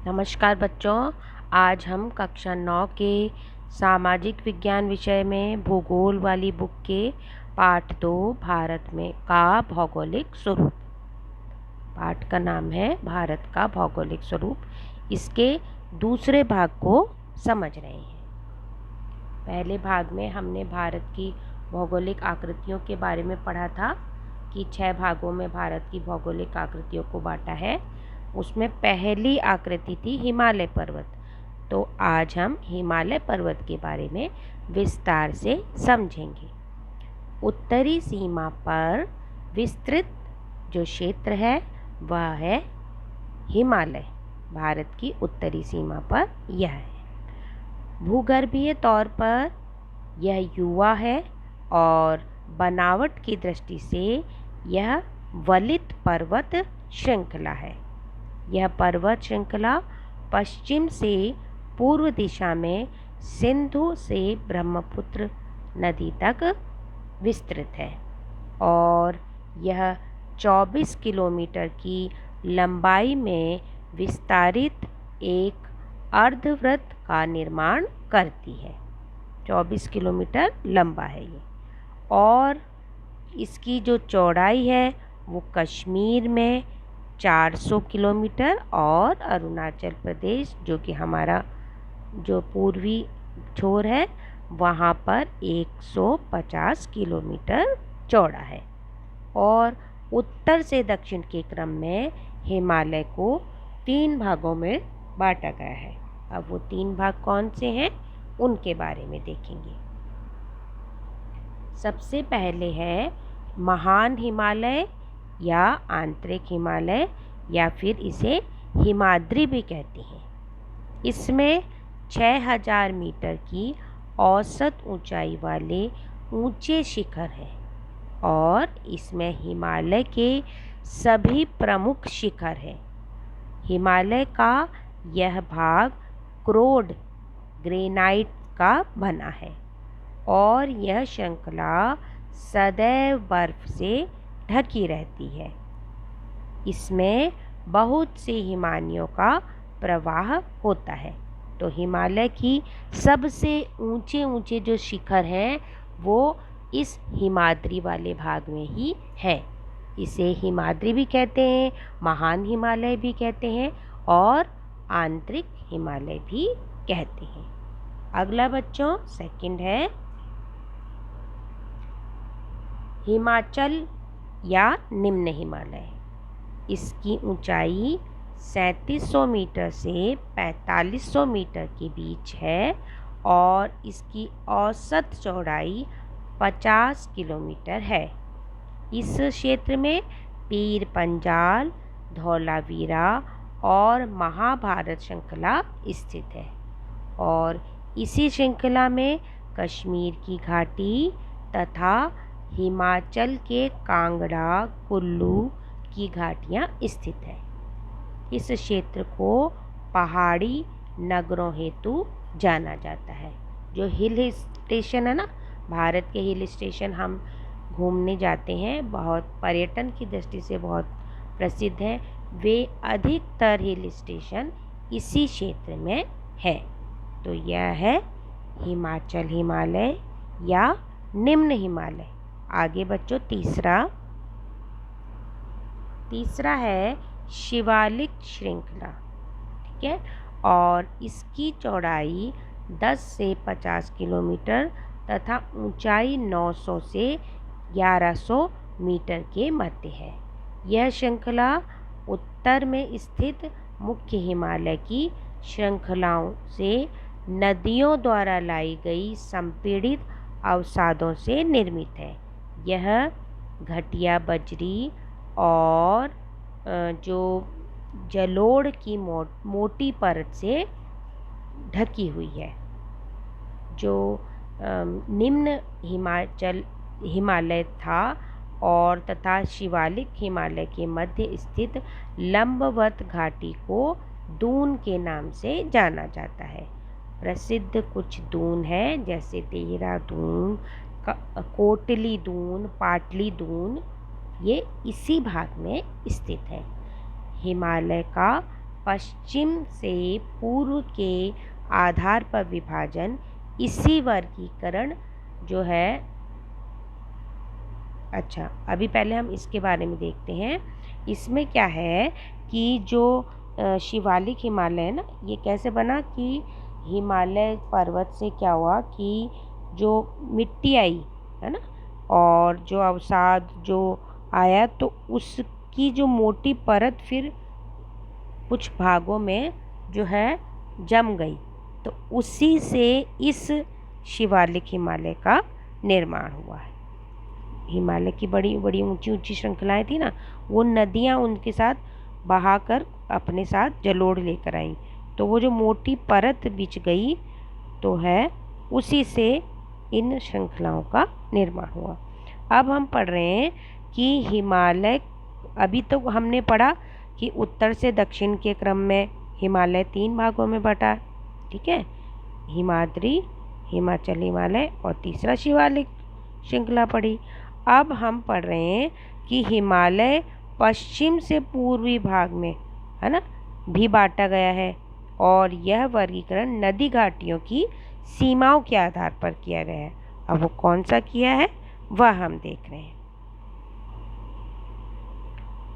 नमस्कार बच्चों। आज हम कक्षा 9 के सामाजिक विज्ञान विषय में भूगोल वाली बुक के पाठ 2 भारत में का भौगोलिक स्वरूप। पाठ का नाम है भारत का भौगोलिक स्वरूप। इसके दूसरे भाग को समझ रहे हैं। पहले भाग में हमने भारत की भौगोलिक आकृतियों के बारे में पढ़ा था कि 6 भागों में भारत की भौगोलिक आकृतियों को बांटा है। उसमें पहली आकृति थी हिमालय पर्वत। तो आज हम हिमालय पर्वत के बारे में विस्तार से समझेंगे। उत्तरी सीमा पर विस्तृत जो क्षेत्र है वह है हिमालय। भारत की उत्तरी सीमा पर यह है। भूगर्भीय तौर पर यह युवा है और बनावट की दृष्टि से यह वलित पर्वत श्रृंखला है। यह पर्वत श्रृंखला पश्चिम से पूर्व दिशा में सिंधु से ब्रह्मपुत्र नदी तक विस्तृत है और यह 24 किलोमीटर की लंबाई में विस्तारित एक अर्धवृत्त का निर्माण करती है। 24 किलोमीटर लंबा है ये, और इसकी जो चौड़ाई है वो कश्मीर में 400 किलोमीटर और अरुणाचल प्रदेश जो कि हमारा जो पूर्वी छोर है वहाँ पर 150 किलोमीटर चौड़ा है। और उत्तर से दक्षिण के क्रम में हिमालय को 3 भागों में बांटा गया है। अब वो 3 भाग कौन से हैं उनके बारे में देखेंगे। सबसे पहले है महान हिमालय या आंतरिक हिमालय, या फिर इसे हिमाद्री भी कहते हैं। इसमें 6000 मीटर की औसत ऊंचाई वाले ऊंचे शिखर हैं और इसमें हिमालय के सभी प्रमुख शिखर हैं। हिमालय का यह भाग क्रोड ग्रेनाइट का बना है और यह श्रृंखला सदैव बर्फ से ढकी रहती है। इसमें बहुत से हिमानियों का प्रवाह होता है। तो हिमालय की सबसे ऊंचे ऊंचे जो शिखर हैं वो इस हिमाद्री वाले भाग में ही है। इसे हिमाद्री भी कहते हैं, महान हिमालय भी कहते हैं और आंतरिक हिमालय भी कहते हैं। अगला बच्चों सेकंड है हिमाचल या निम्न हिमालय। इसकी ऊंचाई 3700 मीटर से 4500 मीटर के बीच है और इसकी औसत चौड़ाई 50 किलोमीटर है। इस क्षेत्र में पीर पंजाल, धौलावीरा और महाभारत श्रृंखला स्थित है और इसी श्रृंखला में कश्मीर की घाटी तथा हिमाचल के कांगड़ा, कुल्लू की घाटियाँ स्थित है। इस क्षेत्र को पहाड़ी नगरों हेतु जाना जाता है। जो हिल स्टेशन है ना, भारत के हिल स्टेशन हम घूमने जाते हैं, बहुत पर्यटन की दृष्टि से बहुत प्रसिद्ध हैं, वे अधिकतर हिल स्टेशन इसी क्षेत्र में है। तो यह है हिमाचल हिमालय या निम्न हिमालय। आगे बच्चों तीसरा है शिवालिक श्रृंखला, ठीक है, और इसकी चौड़ाई 10 से 50 किलोमीटर तथा ऊंचाई 900 से 1100 मीटर के मध्य है। यह श्रृंखला उत्तर में स्थित मुख्य हिमालय की श्रृंखलाओं से नदियों द्वारा लाई गई संपीड़ित अवसादों से निर्मित है। यह घटिया बजरी और जो जलोढ़ की मोटी परत से ढकी हुई है। जो निम्न हिमालय था और तथा शिवालिक हिमालय के मध्य स्थित लंबवत घाटी को दून के नाम से जाना जाता है। प्रसिद्ध कुछ दून हैं जैसे देहरादून, कोटली दून, पाटली दून, ये इसी भाग में स्थित है। हिमालय का पश्चिम से पूर्व के आधार पर विभाजन, इसी वर्गीकरण जो है। अच्छा, अभी पहले हम इसके बारे में देखते हैं। इसमें क्या है कि जो शिवालिक हिमालय है ना, ये कैसे बना कि हिमालय पर्वत से क्या हुआ कि जो मिट्टी आई है ना, और जो अवसाद जो आया, तो उसकी जो मोटी परत फिर कुछ भागों में जो है जम गई, तो उसी से इस शिवालिक हिमालय का निर्माण हुआ है। हिमालय की बड़ी बड़ी ऊंची ऊंची श्रृंखलाएं थी ना, वो नदियां उनके साथ बहाकर अपने साथ जलोढ़ लेकर आई, तो वो जो मोटी परत बिछ गई तो है, उसी से इन श्रृंखलाओं का निर्माण हुआ। अब हम पढ़ रहे हैं कि हिमालय, अभी तो हमने पढ़ा कि उत्तर से दक्षिण के क्रम में हिमालय 3 भागों में बटा, ठीक है, हिमाद्री, हिमाचल हिमालय और तीसरा शिवालिक श्रृंखला पढ़ी। अब हम पढ़ रहे हैं कि हिमालय पश्चिम से पूर्वी भाग में है ना भी बांटा गया है, और यह वर्गीकरण नदी घाटियों की सीमाओं के आधार पर किया गया है। अब वो कौन सा किया है वह हम देख रहे हैं।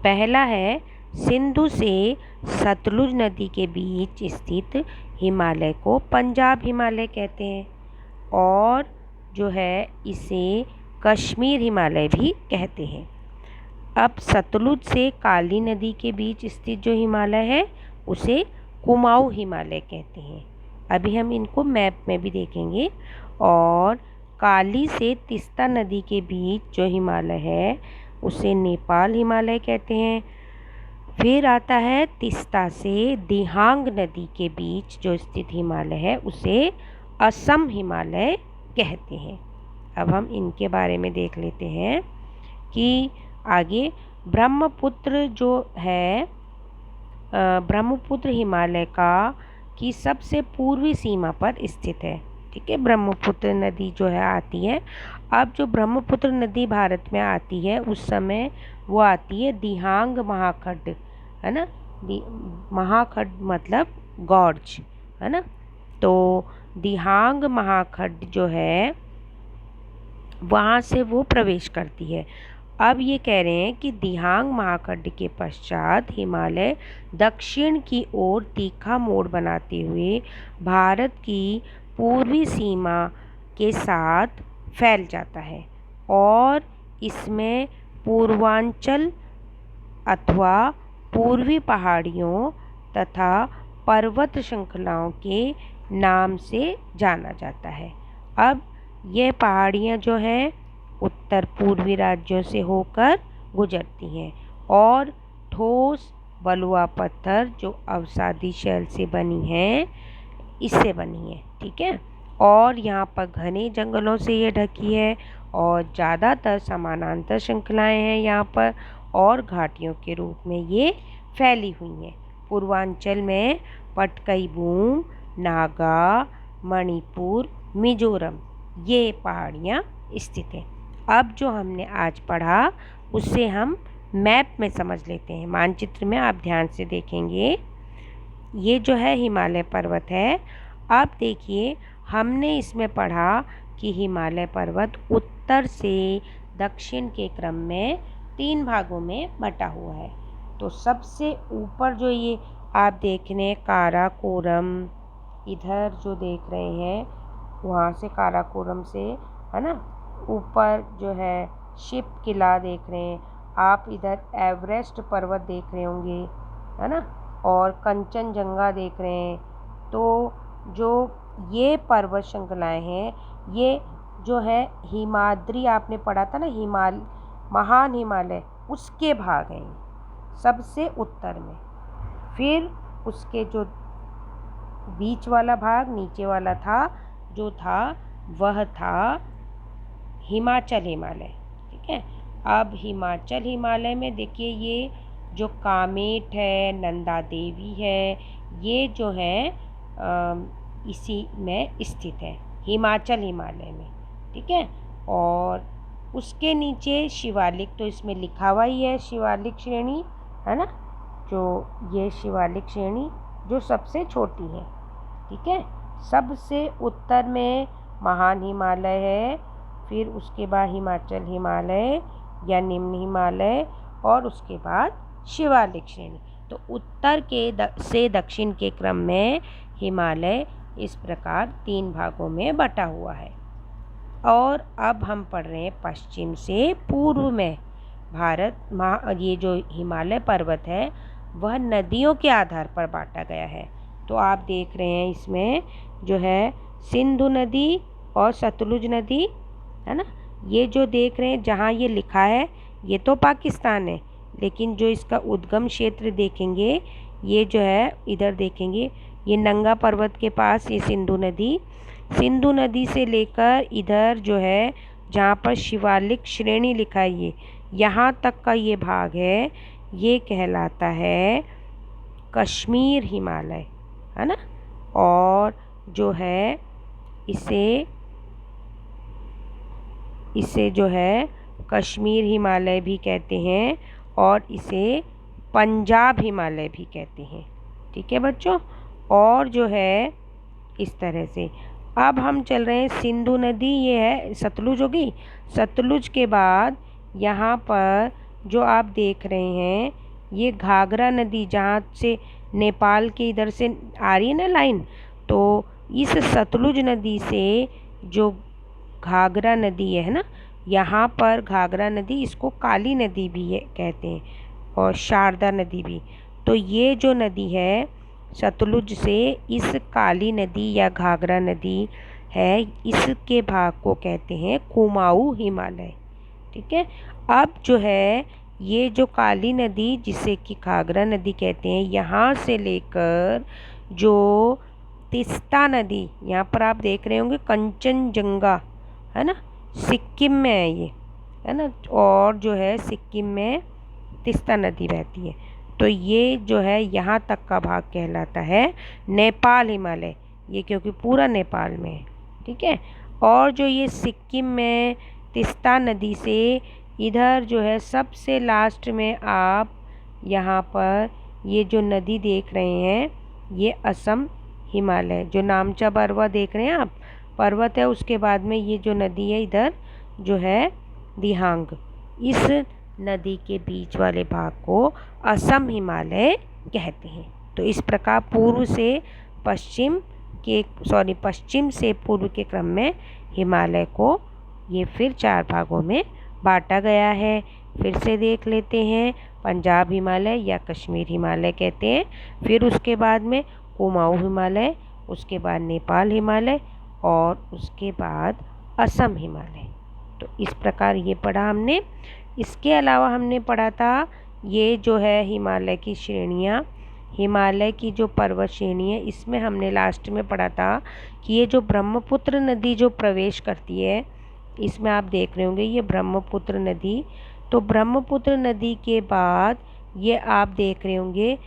पहला है, सिंधु से सतलुज नदी के बीच स्थित हिमालय को पंजाब हिमालय कहते हैं, और जो है इसे कश्मीर हिमालय भी कहते हैं। अब सतलुज से काली नदी के बीच स्थित जो हिमालय है उसे कुमाऊं हिमालय कहते हैं। अभी हम इनको मैप में भी देखेंगे। और काली से तीस्ता नदी के बीच जो हिमालय है उसे नेपाल हिमालय कहते हैं। फिर आता है तीस्ता से दिहांग नदी के बीच जो स्थित हिमालय है उसे असम हिमालय कहते हैं। अब हम इनके बारे में देख लेते हैं कि आगे ब्रह्मपुत्र जो है, ब्रह्मपुत्र हिमालय की सबसे पूर्वी सीमा पर स्थित है, ठीक है। ब्रह्मपुत्र नदी जो है आती है, अब जो ब्रह्मपुत्र नदी भारत में आती है उस समय वो आती है दिहांग महाखड्ड, है ना, महाखड्ड मतलब गॉर्ज, है ना। तो दिहांग महाखड्ड जो है वहाँ से वो प्रवेश करती है। अब ये कह रहे हैं कि दिहांग महाखड्ड के पश्चात हिमालय दक्षिण की ओर तीखा मोड़ बनाते हुए भारत की पूर्वी सीमा के साथ फैल जाता है, और इसमें पूर्वांचल अथवा पूर्वी पहाड़ियों तथा पर्वत श्रृंखलाओं के नाम से जाना जाता है। अब ये पहाड़ियाँ जो हैं उत्तर पूर्वी राज्यों से होकर गुजरती हैं, और ठोस बलुआ पत्थर जो अवसादी शैल से बनी हैं, इससे बनी है, ठीक है। और यहाँ पर घने जंगलों से ये ढकी है, और ज़्यादातर समानांतर श्रृंखलाएं हैं यहाँ पर, और घाटियों के रूप में ये फैली हुई हैं। पूर्वांचल में पटकई-बूम, नागा, मणिपुर, मिजोरम ये पहाड़ियाँ स्थित हैं। अब जो हमने आज पढ़ा उससे हम मैप में समझ लेते हैं। मानचित्र में आप ध्यान से देखेंगे, ये जो है हिमालय पर्वत है। अब देखिए, हमने इसमें पढ़ा कि हिमालय पर्वत उत्तर से दक्षिण के क्रम में 3 भागों में बटा हुआ है। तो सबसे ऊपर जो ये आप देख रहे हैं काराकोरम, इधर जो देख रहे हैं वहाँ से काराकोरम से, है ना, ऊपर जो है शिप किला देख रहे हैं आप, इधर एवरेस्ट पर्वत देख रहे होंगे, है ना, और कंचनजंगा देख रहे हैं। तो जो ये पर्वत श्रृंखलाएँ हैं, ये जो है हिमाद्री आपने पढ़ा था ना, महान हिमालय, उसके भाग हैं सबसे उत्तर में। फिर उसके जो बीच वाला भाग नीचे वाला था जो था वह था हिमाचल हिमालय, ठीक है। अब हिमाचल हिमालय में देखिए ये जो कामेट है, नंदा देवी है, ये जो है इसी में स्थित है हिमाचल हिमालय में, ठीक है। और उसके नीचे शिवालिक, तो इसमें लिखा हुआ ही है शिवालिक श्रेणी, है ना। जो ये शिवालिक श्रेणी जो सबसे छोटी है, ठीक है। सबसे उत्तर में महान हिमालय है, फिर उसके बाद हिमाचल हिमालय या निम्न हिमालय, और उसके बाद शिवालिक श्रेणी। तो उत्तर से दक्षिण के क्रम में हिमालय इस प्रकार 3 भागों में बटा हुआ है। और अब हम पढ़ रहे हैं पश्चिम से पूर्व में। ये जो हिमालय पर्वत है वह नदियों के आधार पर बांटा गया है। तो आप देख रहे हैं इसमें जो है सिंधु नदी और सतलुज नदी, है ना। ये जो देख रहे हैं जहाँ ये लिखा है ये तो पाकिस्तान है, लेकिन जो इसका उद्गम क्षेत्र देखेंगे ये जो है इधर देखेंगे, ये नंगा पर्वत के पास ये सिंधु नदी से लेकर इधर जो है जहाँ पर शिवालिक श्रेणी लिखा है ये यहाँ तक का ये भाग है, ये कहलाता है कश्मीर हिमालय, है ना। और जो है इसे जो है कश्मीर हिमालय भी कहते हैं और इसे पंजाब हिमालय भी कहते हैं, ठीक है बच्चों। और जो है इस तरह से अब हम चल रहे हैं सिंधु नदी, ये है सतलुज हो गई। सतलुज के बाद यहाँ पर जो आप देख रहे हैं ये घाघरा नदी, जहाँ से नेपाल के इधर से आ रही है ना लाइन, तो इस सतलुज नदी से जो घाघरा नदी है ना, यहाँ पर घाघरा नदी, इसको काली नदी भी कहते हैं और शारदा नदी भी। तो ये जो नदी है सतलुज से इस काली नदी या घाघरा नदी है, इसके भाग को कहते हैं कुमाऊं हिमालय, ठीक है। अब जो है ये जो काली नदी जिसे कि घाघरा नदी कहते हैं, यहाँ से लेकर जो तीस्ता नदी, यहाँ पर आप देख रहे होंगे कंचनजंगा, है ना, सिक्किम में है ये, है ना। और जो है सिक्किम में तीस्ता नदी बहती है। तो ये जो है यहाँ तक का भाग कहलाता है नेपाल हिमालय, ये क्योंकि पूरा नेपाल में है, ठीक है। और जो ये सिक्किम में तीस्ता नदी से इधर जो है सबसे लास्ट में आप यहाँ पर ये जो नदी देख रहे हैं ये असम हिमालय, जो नामचा पर्वत देख रहे हैं आप, पर्वत है, उसके बाद में ये जो नदी है इधर जो है दिहांग, इस नदी के बीच वाले भाग को असम हिमालय कहते हैं। तो इस प्रकार पश्चिम से पूर्व के क्रम में हिमालय को ये फिर 4 भागों में बांटा गया है। फिर से देख लेते हैं, पंजाब हिमालय या कश्मीर हिमालय कहते हैं, फिर उसके बाद में कुमाऊं हिमालय, उसके बाद नेपाल हिमालय और उसके बाद असम हिमालय। तो इस प्रकार ये पढ़ा हमने। इसके अलावा हमने पढ़ा था ये जो है हिमालय की श्रेणियाँ, हिमालय की जो पर्वत श्रेणी है, इसमें हमने लास्ट में पढ़ा था कि ये जो ब्रह्मपुत्र नदी जो प्रवेश करती है, इसमें आप देख रहे होंगे ये ब्रह्मपुत्र नदी। तो ब्रह्मपुत्र नदी के बाद ये आप देख रहे होंगे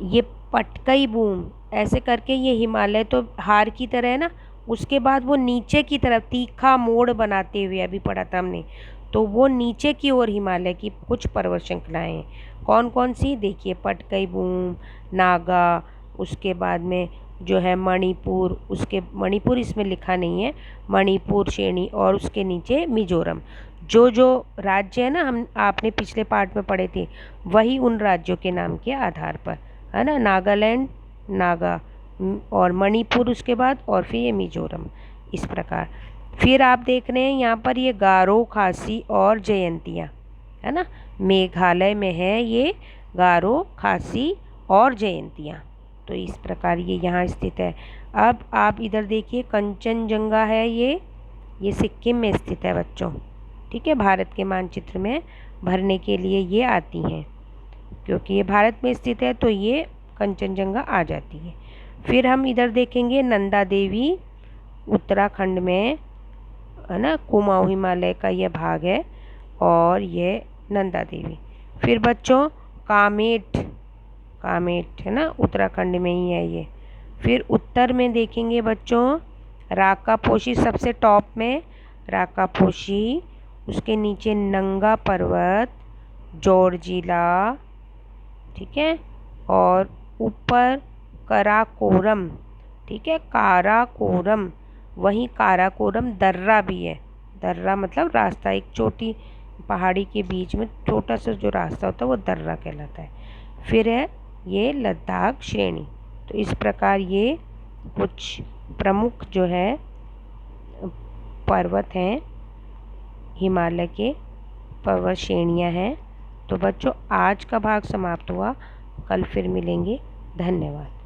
ये पटकई बूम, ऐसे करके ये हिमालय तो हार की तरह है ना, उसके बाद वो नीचे की तरफ तीखा मोड़ बनाते हुए अभी पढ़ा था हमने, तो वो नीचे की ओर हिमालय की कुछ पर्वत श्रृंखलाएँ हैं। कौन कौन सी देखिए, पटकई बूम, नागा, उसके बाद में जो है मणिपुर, मणिपुर इसमें लिखा नहीं है, मणिपुर श्रेणी, और उसके नीचे मिजोरम। जो राज्य है ना, आपने पिछले पार्ट में पढ़े थे, वही उन राज्यों के नाम के आधार पर, है ना, नागालैंड, नागा और मणिपुर उसके बाद, और फिर ये मिजोरम, इस प्रकार। फिर आप देख रहे हैं यहाँ पर ये गारो, खासी और जयंतिया, है ना, मेघालय में है ये गारो, खासी और जयंतिया। तो इस प्रकार ये यहाँ स्थित है। अब आप इधर देखिए कंचनजंगा है, ये सिक्किम में स्थित है बच्चों, ठीक है। भारत के मानचित्र में भरने के लिए ये आती हैं, क्योंकि ये भारत में स्थित है तो ये कंचनजंगा आ जाती है। फिर हम इधर देखेंगे नंदा देवी, उत्तराखंड में, है ना, कुमाऊं हिमालय का यह भाग है और ये नंदा देवी। फिर बच्चों कामेट है ना, उत्तराखंड में ही है ये। फिर उत्तर में देखेंगे बच्चों राकापोशी, सबसे टॉप में राकापोशी, उसके नीचे नंगा पर्वत, जॉर्जिला, ठीक है, और ऊपर काराकोरम, ठीक है, काराकोरम। वहीं काराकोरम दर्रा भी है। दर्रा मतलब रास्ता, एक चोटी पहाड़ी के बीच में छोटा सा जो रास्ता होता है वो दर्रा कहलाता है। फिर है ये लद्दाख श्रेणी। तो इस प्रकार ये कुछ प्रमुख जो है पर्वत हैं, हिमालय के पर्वत श्रेणियाँ हैं। तो बच्चों आज का भाग समाप्त हुआ, कल फिर मिलेंगे। धन्यवाद।